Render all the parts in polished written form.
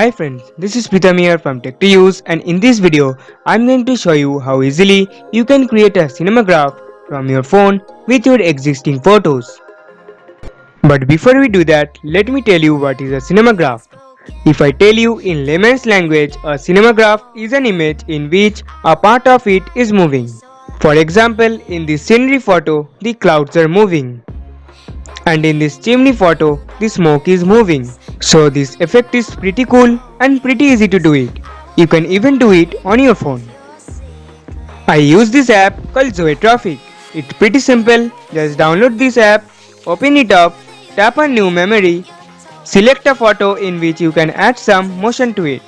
Hi friends, this is Pritam here from Tech to Use, and in this video I'm going to show you how easily you can create a cinemagraph from your phone with your existing photos. But before we do that, let me tell you what is a cinemagraph. If I tell you in layman's language, a cinemagraph is an image in which a part of it is moving. For example, in this scenery photo, the clouds are moving. And in this chimney photo, the smoke is moving. So this effect is pretty cool and pretty easy to do it. You can even do it on your phone. I use this app called Zoe Traffic. It's pretty simple. Just download this app, open it up, tap on new memory, select a photo in which you can add some motion to it.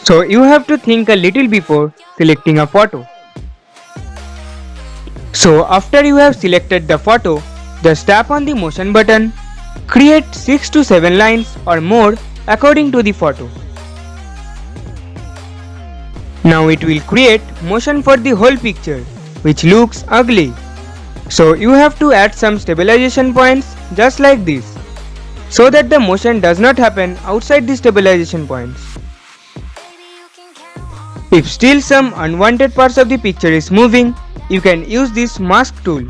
So you have to think a little before selecting a photo. So after you have selected the photo, just tap on the motion button. Create 6 to 7 lines or more according to the photo. Now it will create motion for the whole picture, which looks ugly. So you have to add some stabilization points just like this, so that the motion does not happen outside the stabilization points. If still some unwanted parts of the picture is moving, you can use this mask tool.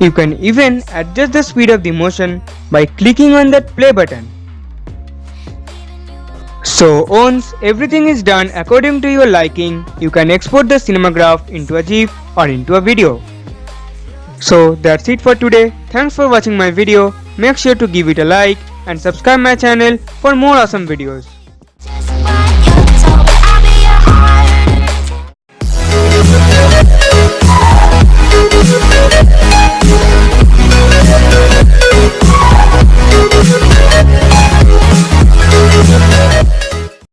You can even adjust the speed of the motion by clicking on that play button. So once everything is done according to your liking, you can export the cinemagraph into a GIF or into a video. So that's it for today. Thanks for watching my video. Make sure to give it a like and subscribe my channel for more awesome videos.